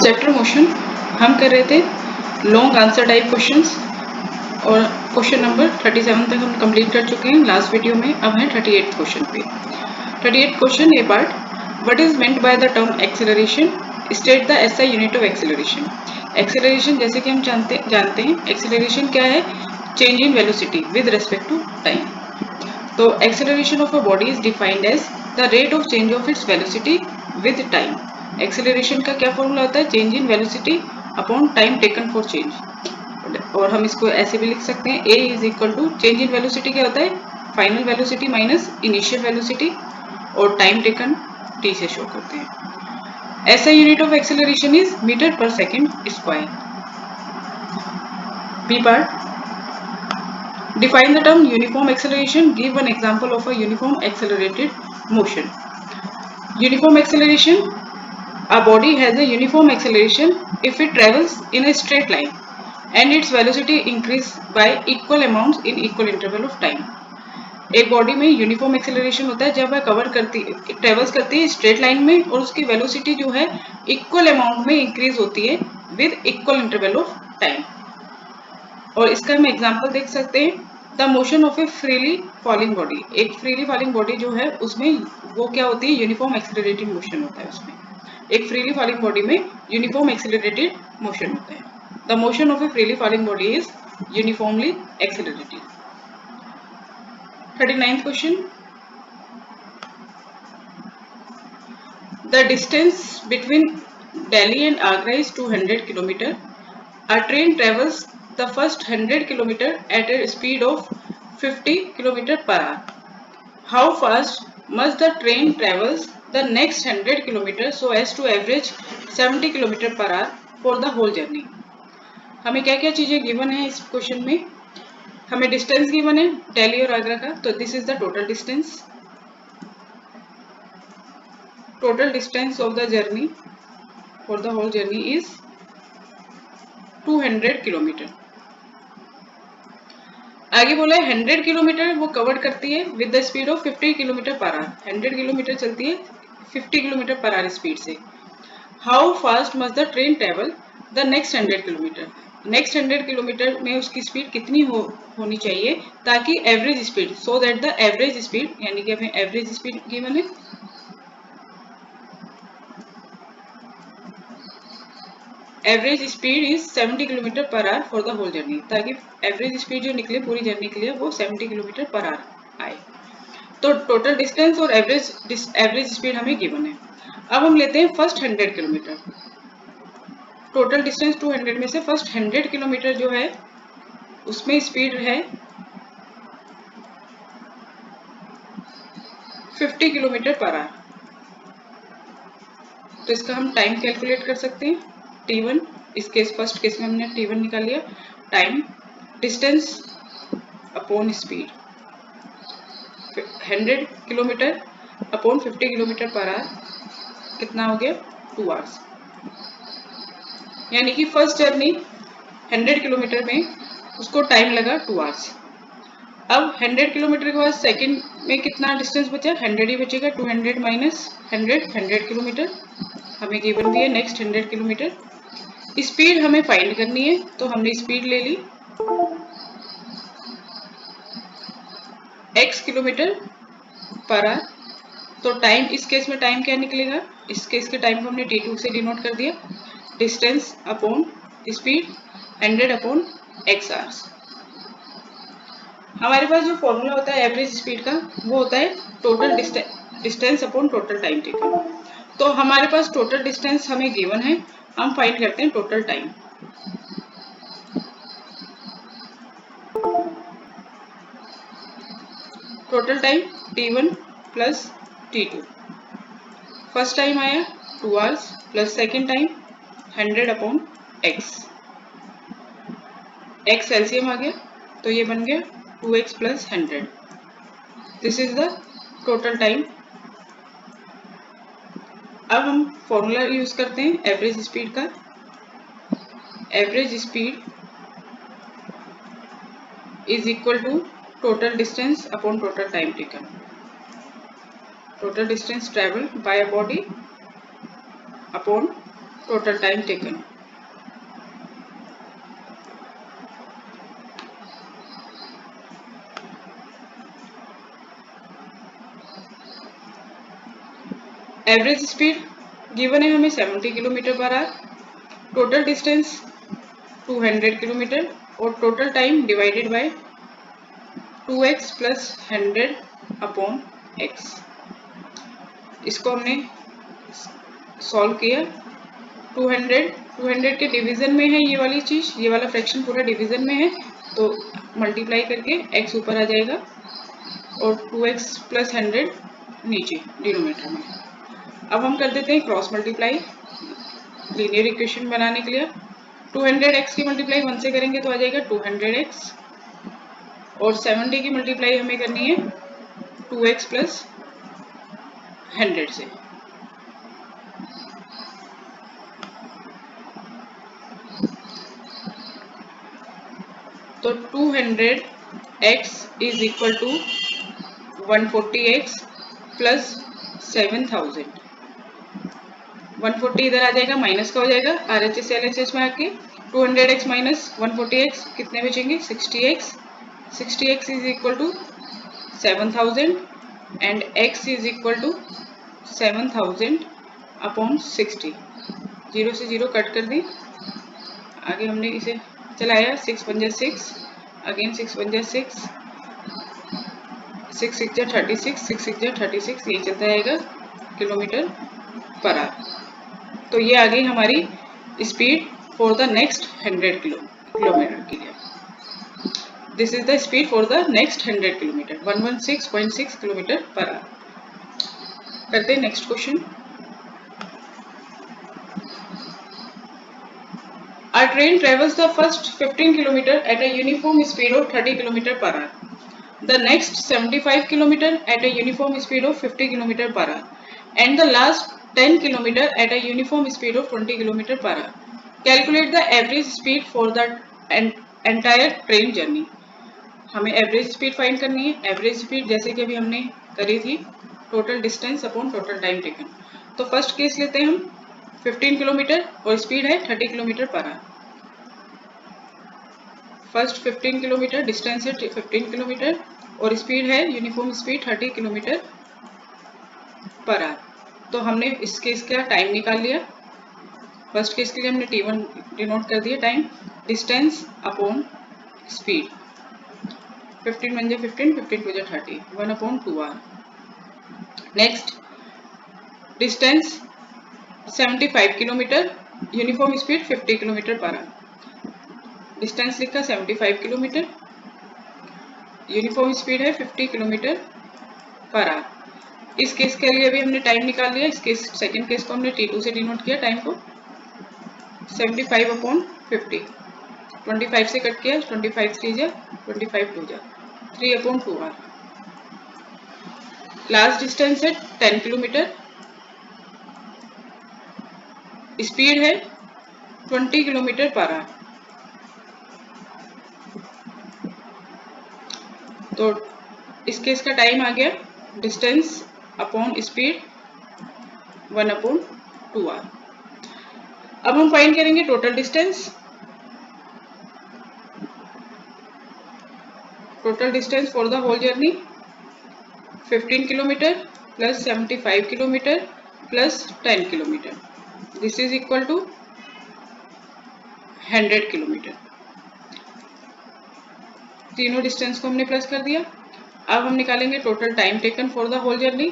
Chapter motion हम कर रहे थे लॉन्ग आंसर टाइप क्वेश्चंस और क्वेश्चन नंबर 37 तक हम कंप्लीट कर चुके हैं लास्ट वीडियो में। अब है 38 क्वेश्चन पे। 38 question A part, what is meant by the term acceleration, state the SI unit of acceleration. Acceleration जैसे कि हम जानते हैं एक्सेलरेशन क्या है, change in velocity with respect to time. तो acceleration of a body is defined as the rate of change of its velocity with time. Acceleration का क्या फॉर्मूला होता है, change in velocity upon time taken for change. और हम इसको ऐसे भी लिख सकते हैं, a is equal to change in velocity क्या होता है, final velocity minus initial velocity और टाइम टेकन टी से शो करते हैं। ऐसा unit of acceleration is metre per second square. B part, define the term uniform acceleration, give one example of a uniform accelerated motion. Uniform acceleration, a body has a uniform acceleration if it travels in a straight line and its velocity increase by equal amounts in equal interval of time. एक body में uniform acceleration होता है जब वह travels करती है straight line में और उसकी वेलोसिटी जो है इक्वल अमाउंट में इंक्रीज होती है with equal interval of time. और इसका हम एग्जांपल देख सकते हैं, the motion of A freely falling body. एक फ्रीली फॉलिंग बॉडी जो है उसमें वो क्या होती है, यूनिफॉर्म एक्सेलरेटेड मोशन होता है। उसमें एक फ्रीली फॉलिंग बॉडी में यूनिफॉर्म एक्सेलरेटेड मोशन होता है। The motion of A freely falling body is uniformly accelerated. 39th question, the distance between Delhi and Agra is 200 kilometre. A train travels the first 100 km at a speed of 50 km per hour. How fast must the train travels the next 100 km so as to average 70 km per hour for the whole journey? हमें क्या क्या चीजें given है इस question में, हमें distance given है दिल्ली और आगरा का, तो this is the total distance. Total distance of the journey for the whole journey is 200 kilometre. आगे बोला है 100 किलोमीटर वो कवर करती है with the speed of 50 kilometre per hour. 100 kilometre चलती है 50 किलोमीटर पर आवर स्पीड से। How fast must the train travel the next 100 kilometre. Next 100 kilometre में उसकी स्पीड कितनी होनी चाहिए ताकि average speed, so that the average speed, यानी कि हमें एवरेज स्पीड गिवन है, average speed is 70 kilometre per hour for the whole journey, ताकि एवरेज स्पीड जो निकले पूरी जर्नी के लिए वो 70 किलोमीटर पर आवर आए। तो टोटल डिस्टेंस और एवरेज स्पीड हमें गिवन है। अब हम लेते हैं फर्स्ट 100 किलोमीटर। टोटल डिस्टेंस 200 में से फर्स्ट 100 किलोमीटर जो है उसमें स्पीड है 50 किलोमीटर पर आवर। तो इसका हम टाइम कैलकुलेट कर सकते हैं, T1, इस केस फर्स्ट केस में हमने T1 निकाल लिया। Time distance upon speed, 100 kilometre upon 50 kilometre per our कितना हो गया, 2 आवर्स। यानी कि फर्स्ट जर्नी 100 किलोमीटर में उसको टाइम लगा 2 आवर्स। अब 100 किलोमीटर के बाद सेकंड में कितना डिस्टेंस बचा, 100 ही बचेगा। 200 माइनस 100 किलोमीटर हमें गिवन भी है नेक्स्ट 100 किलोमीटर। स्पीड हमें फाइंड करनी है तो हमने स्पीड ले ली x किलोमीटर पर आवर। तो टाइम, इस केस में टाइम क्या निकलेगा, इस केस के टाइम को हमने t2 से डिनोट कर दिया, distance upon speed 100 upon x hours. हमारे पास जो फॉर्मूला होता है एवरेज स्पीड का वो होता है total distance upon total time taken. तो हमारे पास टोटल डिस्टेंस हमें गिवन है, हम फाइंड करते हैं total time. Total time T1 plus T2। First time आया 2 hours plus second time 100 upon x। x LCM आ गया तो ये बन गया 2x plus 100। This is the total time. अब हम फॉर्मूला यूज करते हैं एवरेज स्पीड का। Average speed is equal to total distance upon total time taken. Total distance travelled by a body upon total time taken. Average speed given है हमें 70 kilometre per hour, total distance 200 kilometre और total time divided by 2x plus 100 upon x। इसको हमने solve किया। 200 के division में है ये वाली चीज, ये वाला फ्रैक्शन पूरा डिवीजन में है, तो मल्टीप्लाई करके x ऊपर आ जाएगा और 2x प्लस 100 नीचे डिनोमिनेटर में। अब हम कर देते हैं क्रॉस मल्टीप्लाई लीनियर इक्वेशन बनाने के लिए। 200x की मल्टीप्लाई 1 से करेंगे तो आ जाएगा 200x और 70 की मल्टीप्लाई हमें करनी है 2x प्लस 100 से। तो 200x is equal to 140x plus 7000। 140 इधर आ जाएगा, माइनस का हो जाएगा, RHS LHS में आके 200x माइनस 140x कितने बचेंगे 60x। 60x is equal to 7000 and x is equal to 7000 upon 60। 0 से 0 कट कर दी, आगे हमने इसे चलाया, 6 1 जा 6, अगेन 6 1 जा 6, 6 6 जा 36, 6 6 जा 36, ये चलता रहेगा किलोमीटर पर आवर। तो ये आ गई हमारी speed for the next 100 kilometre के लिए। This is the speed for the next 100 kilometre, 116.6 kilometre per our. करते हैं next question. A train travels the first 15 km at a uniform speed of 30 km per hour. The next 75 km at a uniform speed of 50 km per hour. And the last 10 km at a uniform speed of 20 km per hour. Calculate the average speed for the entire train journey. हमें average speed find करनी है। Average speed जैसे कि अभी हमने करी थी, total distance upon total time taken. तो फर्स्ट केस लेते हैं हम 15 किलोमीटर और स्पीड है 30 kilometre per our. First 15 kilometre distance है 15 किलोमीटर और स्पीड है uniform speed 30 kilometre per our. तो हमने इस केस का टाइम निकाल लिया। फर्स्ट केस के लिए हमने t1 डिनोट कर दिया टाइम, डिस्टेंस अपॉन स्पीड। 15 1 जा 15, 15 2 जा 30, 1 upon 2 hour. Next distance 75 kilometre, uniform speed 50 kilometre per hour. Distance लिखा 75 किलोमीटर, यूनिफॉर्म स्पीड है 50 किलोमीटर पर आवर। इस केस के लिए भी हमने टाइम निकाल लिया। इस केस सेकंड केस को हमने t2 से डिनोट किया टाइम को। 75 अपॉन 50, 25 से कट किया, 25 3 जा 25 2 जा 3 अपॉन 2 आवर। लास्ट डिस्टेंस है 10 किलोमीटर, स्पीड है 20 किलोमीटर पर आवर। तो इस केस का टाइम आ गया distance upon speed 1 upon 2 hour. अब हम फाइंड करेंगे total distance. Total distance for the whole journey 15 kilometre plus 75 kilometre plus 10 kilometre, this is equal to 100 kilometre. तीनों डिस्टेंस को हमने प्लस कर दिया। अब हम निकालेंगे total time taken for the whole journey.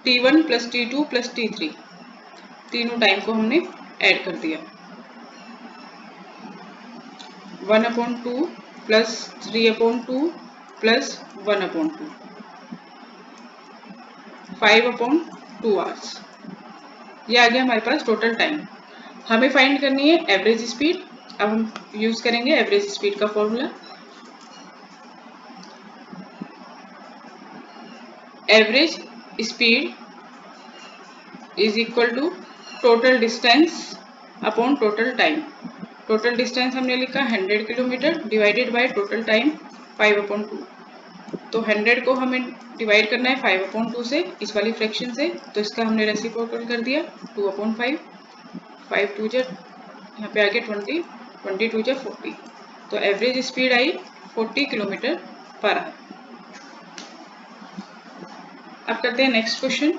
t1 plus t2 plus t3, तीनों time को हमने ऐड कर दिया। 1 upon 2 plus 3 upon 2 plus 1 upon 2, 5 upon 2 hours. ये आ गया हमारे पास टोटल टाइम। हमें फाइंड करनी है एवरेज स्पीड। अब हम यूज करेंगे एवरेज स्पीड का formula. Average speed is equal to total distance upon total time. Total distance हमने लिखा 100 kilometre divided by total time 5 upon 2। तो 100 को हमें डिवाइड करना है 5/2 से, इस वाली फ्रैक्शन से, तो इसका हमने रेसिप्रोकल कर दिया 2/5, 5 2 जा, यहाँ पे आगे 20, 20 2 जा 40, तो average speed I 40 kilometre per our. अब करते हैं next question.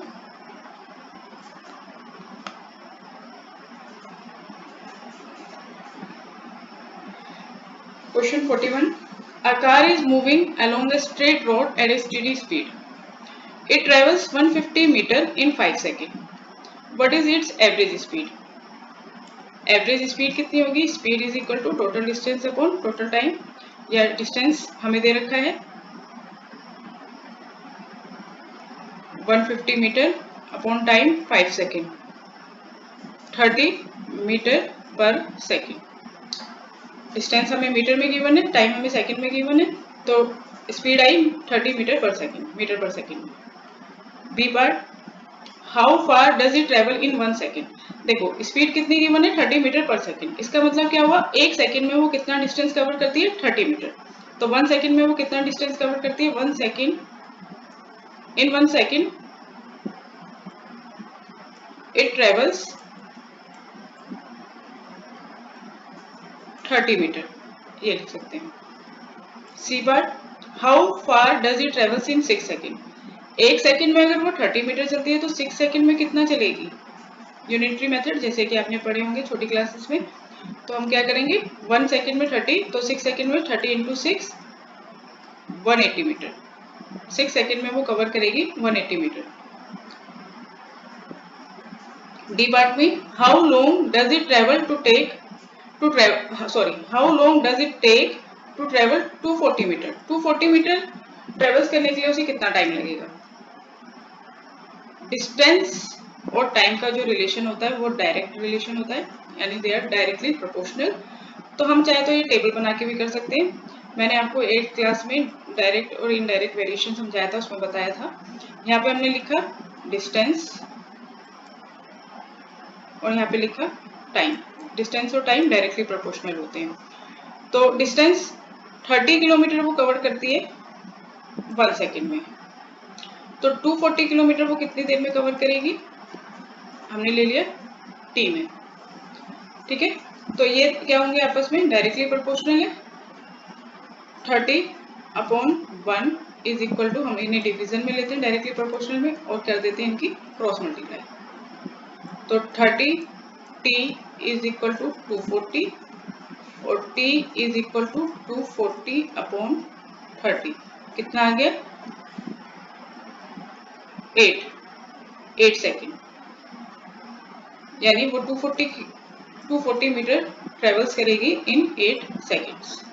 Question 41, a car is moving along a straight road at a steady speed. It travels 150 meter in 5 seconds. What is its average speed? Average speed कितनी होगी? Speed is equal to total distance upon total time, या distance हमें दे रखा है 150 metre upon time 5 second, 30 metre per second. Distance हमें metre में given है, टाइम हमें सेकेंड में गिवन है, तो स्पीड आई 30 metre per second. B part, how far does it travel in 1 second. देखो स्पीड कितनी गिवन है 30 मीटर पर सेकेंड, इसका मतलब क्या हुआ, एक सेकेंड में वो कितना डिस्टेंस कवर करती है 30 मीटर, तो 1 सेकेंड में वो कितना डिस्टेंस कवर करती है 1 second, in 1 second it travels 30 metre, ये लिख सकते हैं। सी बार, how far does it travels in 6 second. एक सेकेंड में अगर वो 30 मीटर चलती है तो 6 सेकेंड में कितना चलेगी, यूनिटरी मेथड जैसे कि आपने पढ़े होंगे छोटी क्लासेस में, तो हम क्या करेंगे 1 सेकेंड में 30, तो 6 सेकेंड में 30 इंटू 6 180 मीटर, 6 सेकेंड में वो कवर करेगी 180 मीटर। डी पार्ट में, how long does it travel to take how long does it take to travel 240 metre. 240 metre travels करने के लिए उसे कितना टाइम लगेगा। डिस्टेंस और टाइम का जो रिलेशन होता है वो डायरेक्ट रिलेशन होता है, यानी दे आर डायरेक्टली प्रोपोर्शनल। तो हम चाहे तो ये टेबल बना के भी कर सकते हैं, मैंने आपको 8th क्लास में डायरेक्ट और इनडायरेक्ट वेरिएशन समझाया था, उसमें बताया था। यहाँ पे हमने लिखा डिस्टेंस और यहाँ पे लिखा टाइम। डिस्टेंस और टाइम डायरेक्टली प्रोपोर्शनल होते हैं। तो डिस्टेंस 30 किलोमीटर वो कवर करती है 1 सेकेंड में, तो 240 किलोमीटर वो कितनी देर में कवर करेगी, हमने ले लिया टी में, ठीक है। तो ये क्या होंगे आपस में डायरेक्टली प्रोपोर्शनल है। 30/1 इज इक्वल टू, हम इन्हें डिवीजन में लेते हैं डायरेक्टली प्रोपोर्शनल में और कर देते हैं इनकी क्रॉस मल्टीप्लाई, तो 30 t इज इक्वल टू 240 और t इज इक्वल टू 240/30, कितना आ गया 8 सेकेंड, यानी वो 240 मीटर ट्रेवल्स करेगी इन 8 सेकेंड्स।